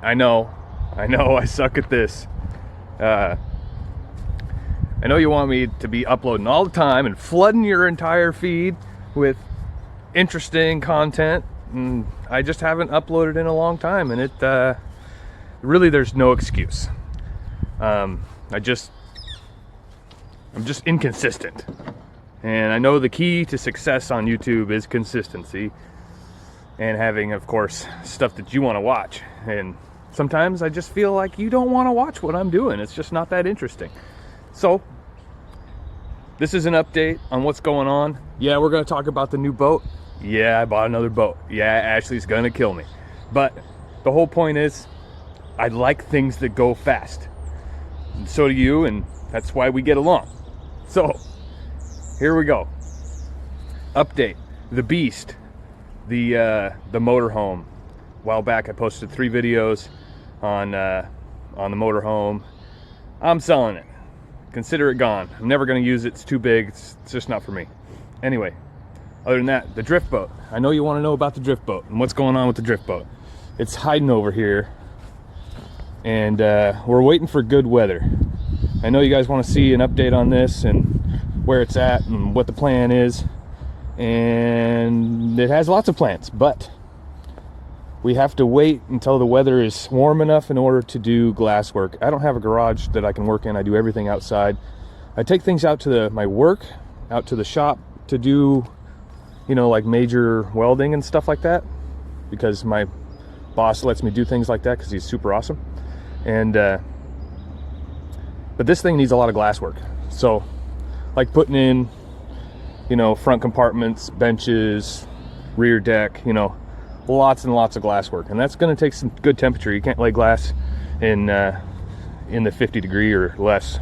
I know, I suck at this. I know you want me to be uploading all the time and flooding your entire feed with interesting content, and I just haven't uploaded in a long time, and it really, there's no excuse. I'm just inconsistent, and I know the key to success on YouTube is consistency and having, of course, stuff that you want to watch. And sometimes I just feel like you don't want to watch what I'm doing. It's just not that interesting. So this is an update on what's going on. Yeah, we're going to talk about the new boat. Yeah, I bought another boat. Yeah, Ashley's going to kill me. But the whole point is, I like things that go fast. And so do you, and that's why we get along. So here we go. Update. The Beast. The motorhome. A while back I posted 3 videos on the motorhome. I'm selling it. Consider it gone. I'm never going to use it. It's too big. It's just not for me. Anyway, other than that, the drift boat. I know you want to know about the drift boat and what's going on with the drift boat. It's hiding over here, and we're waiting for good weather. I know you guys want to see an update on this and where it's at and what the plan is, and it has lots of plans, but we have to wait until the weather is warm enough in order to do glass work. I don't have a garage that I can work in. I do everything outside. I take things out to my work, out to the shop to do, you know, like major welding and stuff like that, because my boss lets me do things like that because he's super awesome. And but this thing needs a lot of glass work. So like putting in, you know, front compartments, benches, rear deck, you know, lots and lots of glass work, and that's going to take some good temperature. You can't lay glass in the 50 degree or less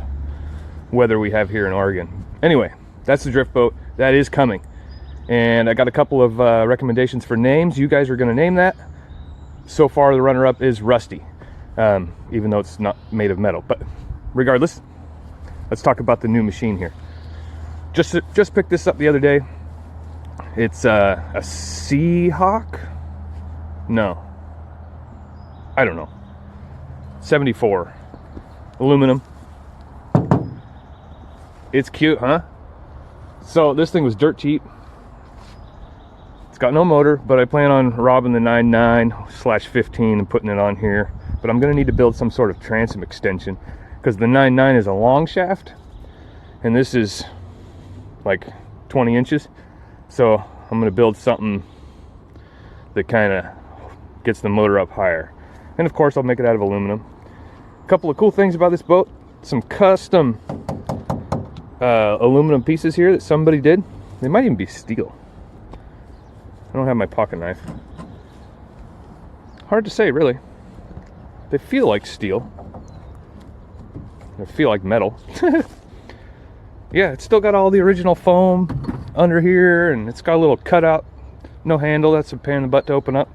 weather we have here in Oregon. Anyway, that's the drift boat. That is coming, and I got a couple of recommendations for names. You guys are going to name that. So far the runner-up is Rusty, even though it's not made of metal. But regardless, let's talk about the new machine here. Just picked this up the other day. It's a Seahawk. No, I don't know. 74 aluminum. It's cute, huh? So this thing was dirt cheap. It's got no motor, but I plan on robbing the 9.9/15 and putting it on here. But I'm gonna need to build some sort of transom extension, because the 9.9 is a long shaft and this is like 20 inches. So I'm gonna build something that kind of gets the motor up higher, and of course I'll make it out of aluminum. A couple of cool things about this boat: some custom aluminum pieces here that somebody did. They might even be steel. I don't have my pocket knife. Hard to say, really. They feel like steel. They feel like metal. Yeah, it's still got all the original foam under here, and it's got a little cutout, no handle. That's a pain in the butt to open up.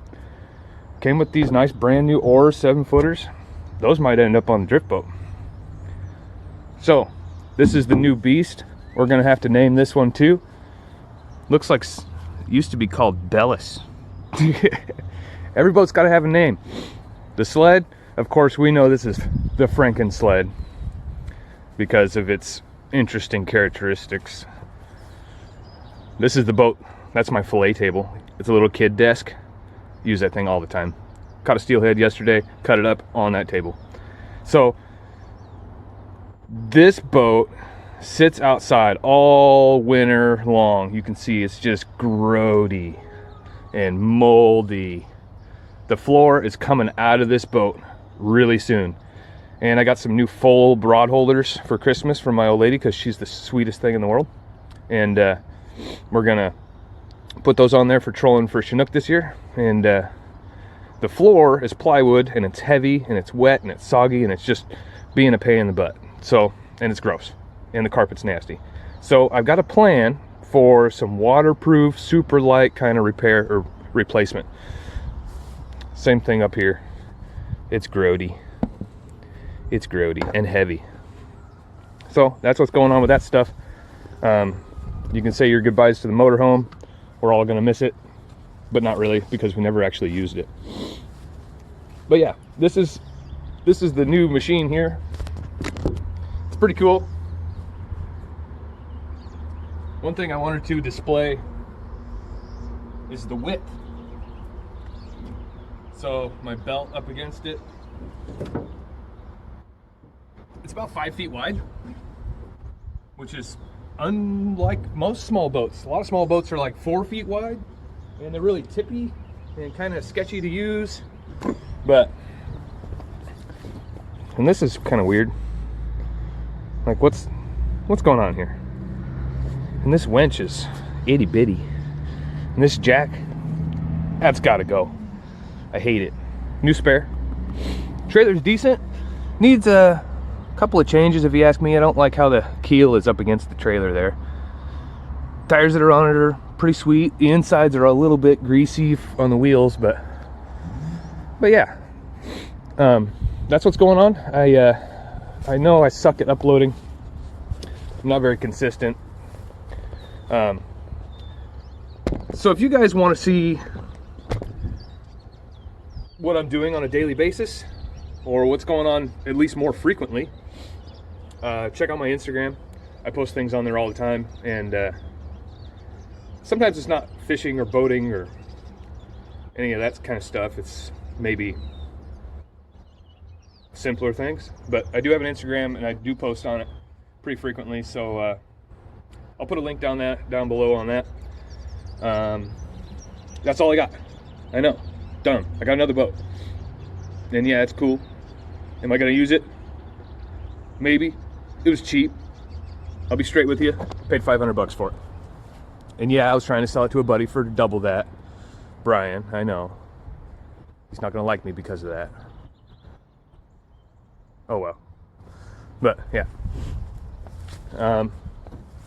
Came with these nice brand new oars, 7-footers. Those might end up on the drift boat. So this is the new Beast. We're gonna have to name this one too. Looks like it used to be called Bellis. Every boat's got to have a name. The sled, of course, we know this is the Franken sled because of its interesting characteristics. This is the boat. That's my fillet table. It's a little kid desk. Use that thing all the time. Caught a steelhead yesterday, cut it up on that table. So this boat sits outside all winter long. You can see it's just grody and moldy. The floor is coming out of this boat really soon. And I got some new full broad holders for Christmas from my old lady, because she's the sweetest thing in the world. And we're gonna put those on there for trolling for Chinook this year. And the floor is plywood, and it's heavy, and it's wet, and it's soggy, and it's just being a pain in the butt. So, and it's gross, and the carpet's nasty. So I've got a plan for some waterproof, super light kind of repair or replacement. Same thing up here. It's grody. It's grody and heavy. So that's what's going on with that stuff. You can say your goodbyes to the motorhome. We're all gonna miss it, but not really, because we never actually used it. But yeah, this is the new machine here. It's pretty cool. One thing I wanted to display is the width. So my belt up against it, it's about 5 feet wide, which is unlike most small boats. A lot of small boats are like 4 feet wide, and they're really tippy and kind of sketchy to use. And this is kind of weird. Like, what's going on here? And this winch is itty bitty. And this jack, that's gotta go. I hate it. New spare. Trailer's decent. Needs a couple of changes if you ask me. I don't like how the keel is up against the trailer there. Tires that are on it are pretty sweet. The insides are a little bit greasy on the wheels, but yeah. That's what's going on. I know I suck at uploading. I'm not very consistent. So if you guys want to see what I'm doing on a daily basis, or what's going on at least more frequently, check out my Instagram. I post things on there all the time, and sometimes it's not fishing or boating or any of that kind of stuff. It's maybe simpler things, but I do have an Instagram and I do post on it pretty frequently, so I'll put a link down below on that. That's all I got. I know, done. I got another boat, and yeah, it's cool. Am I gonna use it? Maybe. It was cheap. I'll be straight with you. Paid $500 for it, and yeah, I was trying to sell it to a buddy for double that. Brian, I know. He's not gonna like me because of that. Oh well. But yeah.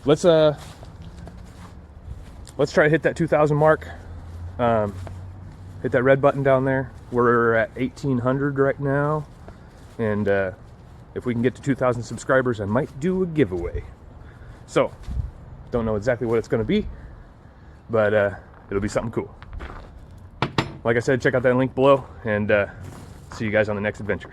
Let's try to hit that 2,000 mark. Hit that red button down there. We're at 1,800 right now, and if we can get to 2,000 subscribers, I might do a giveaway. So, don't know exactly what it's going to be, but it'll be something cool. Like I said, check out that link below, and see you guys on the next adventure.